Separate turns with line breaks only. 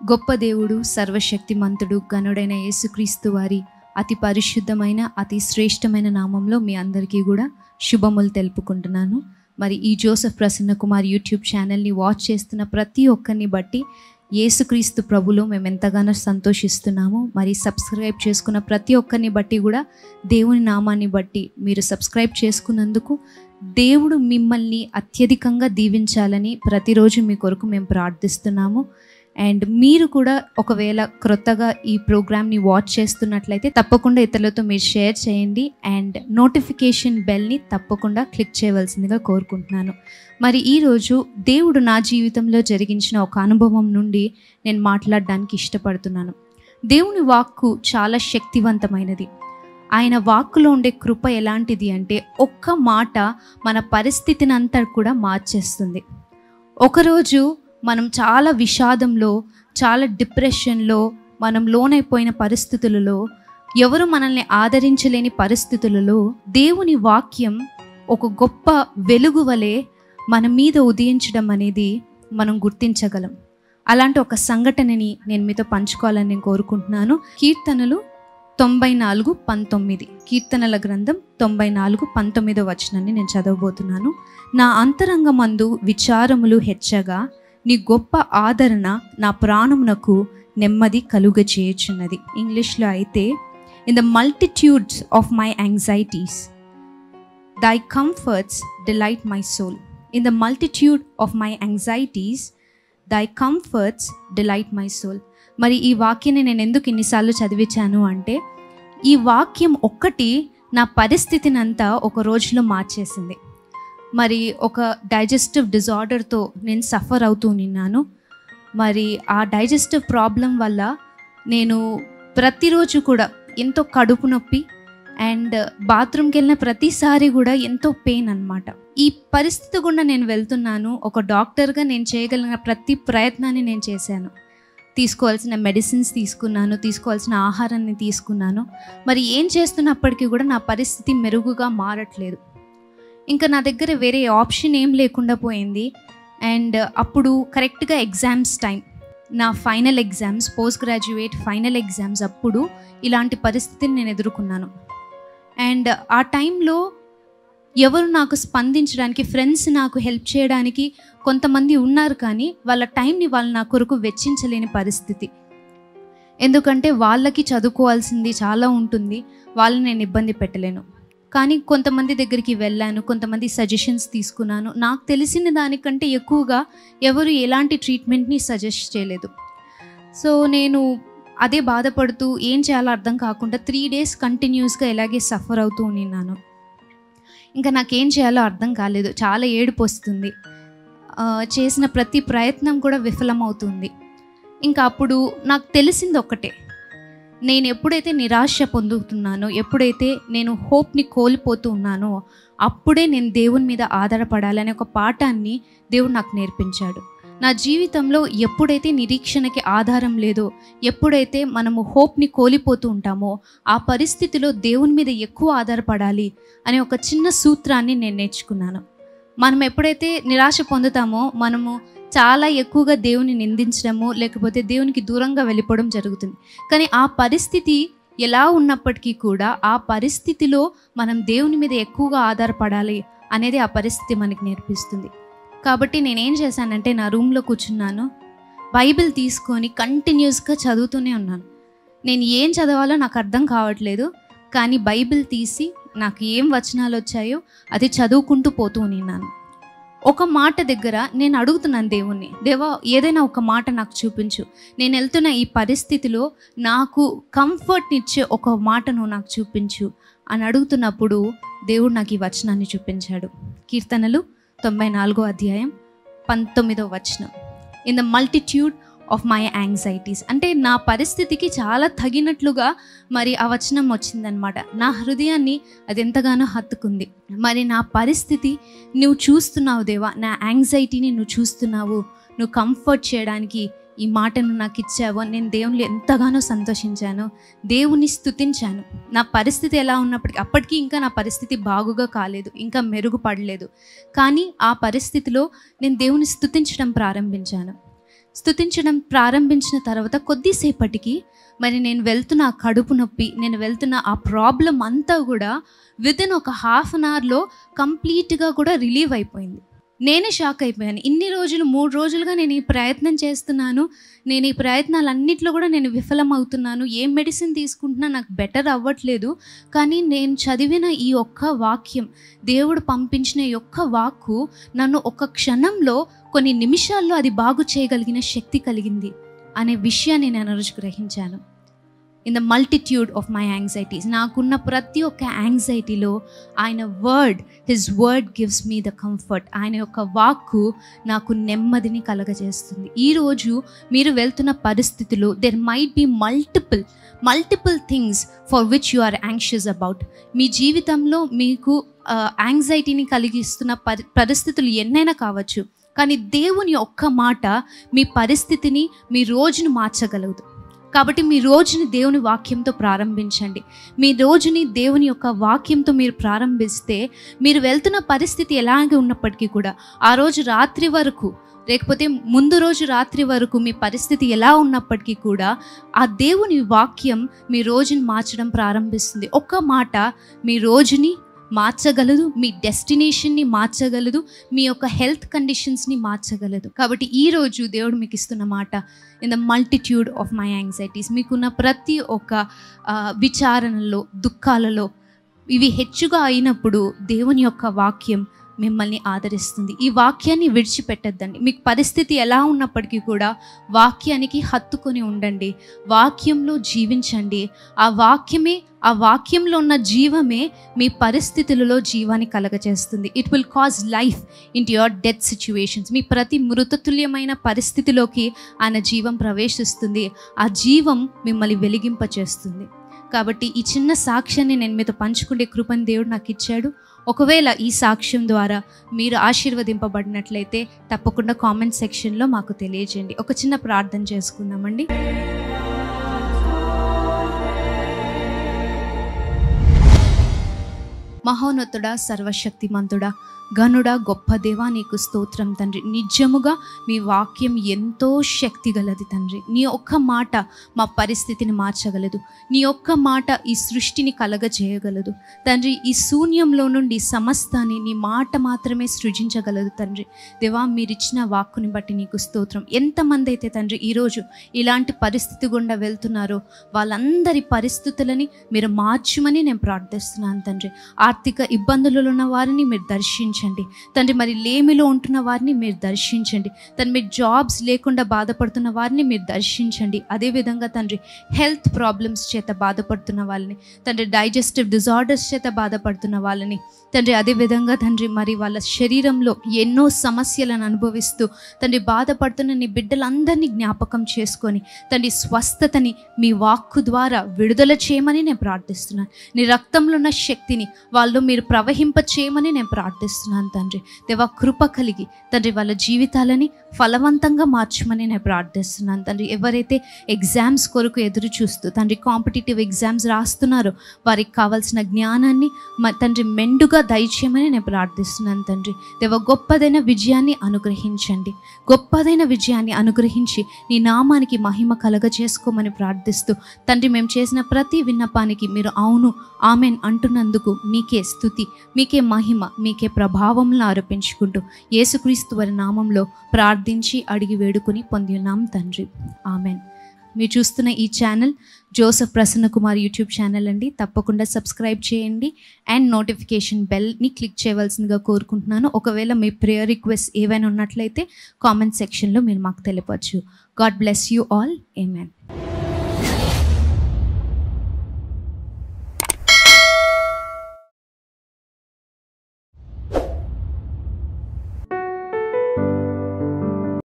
గొప్ప దేవుడు, సర్వశక్తిమంతుడు, గనుడైన యేసుక్రీస్తు వారి అతి పరిశుద్ధమైన అతి శ్రేష్టమైన నామంలో మీ అందరికీ కూడా శుభములు తెలుపుకుంటున్నాను. మరి ఈ జోసెఫ్ ప్రసన్న కుమార్ యూట్యూబ్ ఛానల్ని వాచ్ చేస్తున్న ప్రతి ఒక్కరిని బట్టి యేసుక్రీస్తు ప్రభులో మేము ఎంతగానో సంతోషిస్తున్నాము. మరి సబ్స్క్రైబ్ చేసుకున్న ప్రతి ఒక్కరిని బట్టి కూడా దేవుని నామాన్ని బట్టి మీరు సబ్స్క్రైబ్ చేసుకున్నందుకు దేవుడు మిమ్మల్ని అత్యధికంగా దీవించాలని ప్రతిరోజు మీ కొరకు మేము ప్రార్థిస్తున్నాము. అండ్ మీరు కూడా ఒకవేళ క్రొత్తగా ఈ ప్రోగ్రామ్ని వాచ్ చేస్తున్నట్లయితే తప్పకుండా ఇతరులతో మీరు షేర్ చేయండి అండ్ నోటిఫికేషన్ బెల్ని తప్పకుండా క్లిక్ చేయవలసిందిగా కోరుకుంటున్నాను. మరి ఈరోజు దేవుడు నా జీవితంలో జరిగించిన ఒక అనుభవం నుండి నేను మాట్లాడడానికి ఇష్టపడుతున్నాను. దేవుని వాక్కు చాలా శక్తివంతమైనది. ఆయన వాక్కులో ఉండే కృప ఎలాంటిది అంటే ఒక్క మాట మన పరిస్థితిని అంతా కూడా మార్చేస్తుంది. ఒకరోజు మనం చాలా విషాదంలో, చాలా డిప్రెషన్లో మనం లోనైపోయిన పరిస్థితులలో, ఎవరు మనల్ని ఆదరించలేని పరిస్థితులలో దేవుని వాక్యం ఒక గొప్ప వెలుగు వలె మన మీద ఉదయించడం అనేది మనం గుర్తించగలం. అలాంటి ఒక సంఘటనని నేను మీతో పంచుకోవాలని నేను కోరుకుంటున్నాను. కీర్తనలు 94:19 కీర్తనల గ్రంథం 94:19 వచనాన్ని నేను చదవబోతున్నాను. నా అంతరంగమందు విచారములు హెచ్చగా నీ గొప్ప ఆదరణ నా ప్రాణమునకు నెమ్మది కలుగచేయుచున్నది. ఇంగ్లీష్లో అయితే, in the multitudes of my anxieties thy comforts delight my soul. In the multitude of my anxieties thy comforts delight my soul. మరి ఈ వాక్యాన్ని నేను ఎందుకు ఇన్నిసార్లు చదివించాను అంటే, ఈ వాక్యం ఒక్కటి నా పరిస్థితిని అంతా ఒక రోజులో మార్చేసింది. మరి ఒక డైజెస్టివ్ డిజార్డర్తో నేను సఫర్ అవుతూ నిన్నాను. మరి ఆ డైజెస్టివ్ ప్రాబ్లం వల్ల నేను ప్రతిరోజు కూడా ఎంతో కడుపు నొప్పి అండ్ బాత్రూమ్కి వెళ్ళిన ప్రతిసారి కూడా ఎంతో పెయిన్ అనమాట. ఈ పరిస్థితి గుండా నేను వెళ్తున్నాను. ఒక డాక్టర్గా నేను చేయగలిగిన ప్రతి ప్రయత్నాన్ని నేను చేశాను. తీసుకోవాల్సిన మెడిసిన్స్ తీసుకున్నాను, తీసుకోవాల్సిన ఆహారాన్ని తీసుకున్నాను. మరి ఏం చేస్తున్నప్పటికీ కూడా నా పరిస్థితి మెరుగుగా మారట్లేదు. ఇంకా నా దగ్గర వేరే ఆప్షన్ ఏం లేకుండా పోయింది. అండ్ అప్పుడు కరెక్ట్గా ఎగ్జామ్స్ టైం, నా final exams, post graduate final exams, అప్పుడు ఇలాంటి పరిస్థితిని నేను ఎదుర్కొన్నాను. అండ్ ఆ టైంలో ఎవరు నాకు స్పందించడానికి, ఫ్రెండ్స్ నాకు హెల్ప్ చేయడానికి కొంతమంది ఉన్నారు, కానీ వాళ్ళ టైంని వాళ్ళు నా కొరకు వెచ్చించలేని పరిస్థితి. ఎందుకంటే వాళ్ళకి చదువుకోవాల్సింది చాలా ఉంటుంది, వాళ్ళని నేను ఇబ్బంది పెట్టలేను. కానీ కొంతమంది దగ్గరికి వెళ్ళాను, కొంతమంది సజెషన్స్ తీసుకున్నాను. నాకు తెలిసిన దానికంటే ఎక్కువగా ఎవరు ఎలాంటి ట్రీట్మెంట్ని సజెస్ట్ చేయలేదు. సో నేను అదే బాధపడుతూ ఏం చేయాలో అర్థం కాకుండా 3 days కంటిన్యూస్గా ఇలాగే సఫర్ అవుతూ ఉన్నాను. ఇంకా నాకేం చేయాలో అర్థం కాలేదు. చాలా ఏడుపు వస్తుంది. చేసిన ప్రతి ప్రయత్నం కూడా విఫలమవుతుంది. ఇంకా అప్పుడు నాకు తెలిసింది ఒక్కటే, నేను ఎప్పుడైతే నిరాశ పొందుతున్నానో, ఎప్పుడైతే నేను హోప్ని కోల్పోతూ ఉన్నానో, అప్పుడే నేను దేవుని మీద ఆధారపడాలనే ఒక పాఠాన్ని దేవుడు నాకు నేర్పించాడు. నా జీవితంలో ఎప్పుడైతే నిరీక్షణకి ఆధారం లేదో, ఎప్పుడైతే మనము హోప్ని కోల్పోతూ ఉంటామో, ఆ పరిస్థితిలో దేవుని మీద ఎక్కువ ఆధారపడాలి అనే ఒక చిన్న సూత్రాన్ని నేను నేర్చుకున్నాను. మనం ఎప్పుడైతే నిరాశ పొందుతామో, మనము చాలా ఎక్కువగా దేవుని నిందించడము, లేకపోతే దేవునికి దూరంగా వెళ్ళిపోవడం జరుగుతుంది. కానీ ఆ పరిస్థితి ఎలా ఉన్నప్పటికీ కూడా ఆ పరిస్థితిలో మనం దేవుని మీద ఎక్కువగా ఆధారపడాలి అనేది ఆ పరిస్థితి మనకి నేర్పిస్తుంది. కాబట్టి నేనేం చేశానంటే, నా రూమ్లో కూర్చున్నాను, బైబిల్ తీసుకొని కంటిన్యూస్గా చదువుతూనే ఉన్నాను. నేను ఏం చదవాలో నాకు అర్థం కావట్లేదు, కానీ బైబిల్ తీసి నాకు ఏం వచనాలు వచ్చాయో అది చదువుకుంటూ పోతూ ఉన్నాను. ఒక మాట దగ్గర నేను అడుగుతున్నాను దేవుణ్ణి, దేవా ఏదైనా ఒక మాట నాకు చూపించు, నేను వెళ్తున్న ఈ పరిస్థితిలో నాకు కంఫర్ట్నిచ్చే ఒక మాటను నాకు చూపించు అని అడుగుతున్నప్పుడు దేవుడు నాకు ఈ వచనాన్ని చూపించాడు. కీర్తనలు 94:19 వచనం. In the multitude of my anxieties. అంటే నా పరిస్థితికి చాలా తగినట్లుగా మరి ఆ వచనం వచ్చిందనమాట. నా హృదయాన్ని అది ఎంతగానో హత్తుకుంది. మరి నా పరిస్థితి నువ్వు చూస్తున్నావు దేవా, నా యాంగ్జైటీని నువ్వు చూస్తున్నావు, నువ్వు కంఫర్ట్ చేయడానికి ఈ మాటను నాకు ఇచ్చావు. నేను దేవునిలో ఎంతగానో సంతోషించాను, దేవుని స్తుతించాను. నా పరిస్థితి ఎలా ఉన్నప్పటికీ, అప్పటికీ ఇంకా నా పరిస్థితి బాగుగా కాలేదు, ఇంకా మెరుగుపడలేదు, కానీ ఆ పరిస్థితిలో నేను దేవుని స్తుతించడం ప్రారంభించాను. స్తుతించడం ప్రారంభించిన తర్వాత కొద్దిసేపటికి మరి నేను వెళ్తున్న ఆ కడుపు నొప్పి, నేను వెళ్తున్న ఆ ప్రాబ్లం అంతా కూడా వితిన్ ఒక హాఫ్ అన్ అవర్లో కంప్లీట్గా కూడా రిలీవ్ అయిపోయింది. నేనే షాక్ అయిపోయాను. ఇన్ని రోజులు 3 రోజులుగా నేను ఈ ప్రయత్నం చేస్తున్నాను, నేను ఈ ప్రయత్నాలన్నిట్లో కూడా నేను విఫలమవుతున్నాను, ఏ మెడిసిన్ తీసుకుంటున్నా నాకు బెటర్ అవ్వట్లేదు. కానీ నేను చదివిన ఈ ఒక్క వాక్యం, దేవుడు పంపించిన ఈ ఒక్క వాక్కు నన్ను ఒక క్షణంలో, కొన్ని నిమిషాల్లో అది బాగు చేయగలిగిన శక్తి కలిగింది అనే విషయాన్ని నేను రోజు గ్రహించాను. In the multitude of my anxieties, నాకున్న ప్రతి ఒక్క యాంగ్జైటీలో ఆయన his word gives me the comfort. ఆయన యొక్క వాక్కు నాకు నెమ్మదిని కలగజేస్తుంది. ఈరోజు మీరు వెళ్తున్న పరిస్థితుల్లో there might be multiple things for which you are anxious about. మీ జీవితంలో మీకు యాంగ్జైటీని కలిగిస్తున్న పరిస్థితులు ఎన్నైనా కావచ్చు, కానీ దేవుని ఒక్క మాట మీ పరిస్థితిని, మీ రోజును మార్చగలదు. కాబట్టి మీ రోజుని దేవుని వాక్యంతో ప్రారంభించండి. మీ రోజుని దేవుని యొక్క వాక్యంతో మీరు ప్రారంభిస్తే, మీరు వెళ్తున్న పరిస్థితి ఎలాగే ఉన్నప్పటికీ కూడా ఆ రోజు రాత్రి వరకు, లేకపోతే ముందు రోజు రాత్రి వరకు మీ పరిస్థితి ఎలా ఉన్నప్పటికీ కూడా ఆ దేవుని వాక్యం మీ రోజుని మార్చడం ప్రారంభిస్తుంది. ఒక్క మాట మీ రోజుని మార్చగలదు, మీ డెస్టినేషన్ని మార్చగలదు, మీ యొక్క హెల్త్ కండిషన్స్ని మార్చగలదు. కాబట్టి ఈరోజు దేవుడు మీకు ఇస్తున్న మాట, in the multitude of my anxieties, మీకున్న ప్రతి ఒక్క విచారణలో, దుఃఖాలలో ఇవి హెచ్చుగా అయినప్పుడు దేవుని యొక్క వాక్యం మిమ్మల్ని ఆదరిస్తుంది. ఈ వాక్యాన్ని విడిచిపెట్టద్దండి. మీకు పరిస్థితి ఎలా ఉన్నప్పటికీ కూడా వాక్యానికి హత్తుకొని ఉండండి, వాక్యంలో జీవించండి. ఆ వాక్యంలో ఉన్న జీవమే మీ పరిస్థితులలో జీవాన్ని కలగజేస్తుంది. It will cause life into your death situations. మీ ప్రతి మృతతుల్యమైన పరిస్థితిలోకి ఆయన జీవం ప్రవేశిస్తుంది. ఆ జీవం మిమ్మల్ని వెలిగింపచేస్తుంది. కాబట్టి ఈ చిన్న సాక్ష్యాన్ని నేను మీతో పంచుకునే కృపను దేవుడు నాకు ఇచ్చాడు. ఒకవేళ ఈ సాక్ష్యం ద్వారా మీరు ఆశీర్వదింపబడినట్లయితే తప్పకుండా కామెంట్ సెక్షన్లో మాకు తెలియజేయండి. ఒక చిన్న ప్రార్థన చేసుకుందామండి. మహోన్నతుడా, సర్వశక్తిమంతుడా, గనుడా, గొప్ప దేవా, నీకు స్తోత్రం తండ్రి. నిజముగా మీ వాక్యం ఎంతో శక్తి గలది తండ్రి. నీ ఒక్క మాట మా పరిస్థితిని మార్చగలదు. నీ ఒక్క మాట ఈ సృష్టిని కలగజేయగలదు తండ్రి. ఈ శూన్యంలో నుండి సమస్తాన్ని నీ మాట మాత్రమే సృజించగలదు తండ్రి. దేవా, మీరిచ్చిన వాక్కుని బట్టి నీకు స్తోత్రం. ఎంతమంది అయితే తండ్రి ఈరోజు ఇలాంటి పరిస్థితి గుండా వెళ్తున్నారో వాళ్ళందరి పరిస్థితులని మీరు మార్చమని నేను ప్రార్థిస్తున్నాను తండ్రి. ఆర్థిక ఇబ్బందులలో ఉన్న వారిని మీరు దర్శించండి తండ్రి. మరి లేమిలో ఉంటున్న వారిని మీరు దర్శించండి తండ్రి. మీరు జాబ్స్ లేకుండా బాధపడుతున్న వారిని మీరు దర్శించండి. అదేవిధంగా తండ్రి హెల్త్ ప్రాబ్లమ్స్ చేత బాధపడుతున్న వాళ్ళని తండ్రి, డైజెస్టివ్ డిజార్డర్స్ చేత బాధపడుతున్న వాళ్ళని తండ్రి, అదేవిధంగా తండ్రి మరి వాళ్ళ శరీరంలో ఎన్నో సమస్యలను అనుభవిస్తూ తండ్రి బాధపడుతున్న నీ బిడ్డలందరినీ జ్ఞాపకం చేసుకొని తండ్రి స్వస్థతని మీ వాక్కు ద్వారా విడుదల చేయమని నేను ప్రార్థిస్తున్నాను. నీ రక్తంలో ఉన్న శక్తిని వాళ్ళు మీరు ప్రవహింప చేయమని నేను ప్రార్థిస్తున్నాను తండ్రి. దేవా, కృప కలిగి తండ్రి వాళ్ళ జీవితాలని ఫలవంతంగా మార్చమని నేను ప్రార్థిస్తున్నాను తండ్రి. ఎవరైతే ఎగ్జామ్స్ కొరకు ఎదురు చూస్తూ తండ్రి కాంపిటేటివ్ ఎగ్జామ్స్ రాస్తున్నారో వారికి కావాల్సిన జ్ఞానాన్ని తండ్రి మెండుగా దయచేయమని నేను ప్రార్థిస్తున్నాను తండ్రి. దేవా, గొప్పదైన విజయాన్ని అనుగ్రహించండి, గొప్పదైన విజయాన్ని అనుగ్రహించి నీ నామానికి మహిమ కలగజేసుకోమని ప్రార్థిస్తూ తండ్రి, మేము చేసిన ప్రతి విన్నపానికి మీరు అవును ఆమెన్ అంటున్నందుకు మీకే స్తుతి, మీకే మహిమ, మీకే ప్రభావంలో ఆరోపించుకుంటూ యేసుక్రీస్తు వారి నామంలో ప్రార్థించి అడిగి వేడుకొని పొంది ఉన్నాం తండ్రి, ఆమెన్. మీరు చూస్తున్న ఈ channel Joseph Prasanna Kumar YouTube channel అండి. తప్పకుండా సబ్స్క్రైబ్ చేయండి అండ్ నోటిఫికేషన్ బెల్ని క్లిక్ చేయవలసిందిగా కోరుకుంటున్నాను. ఒకవేళ మీ ప్రేయర్ రిక్వెస్ట్ ఏవైనా ఉన్నట్లయితే కామెంట్ సెక్షన్లో మీరు మాకు తెలపచ్చు. God bless you all. Amen.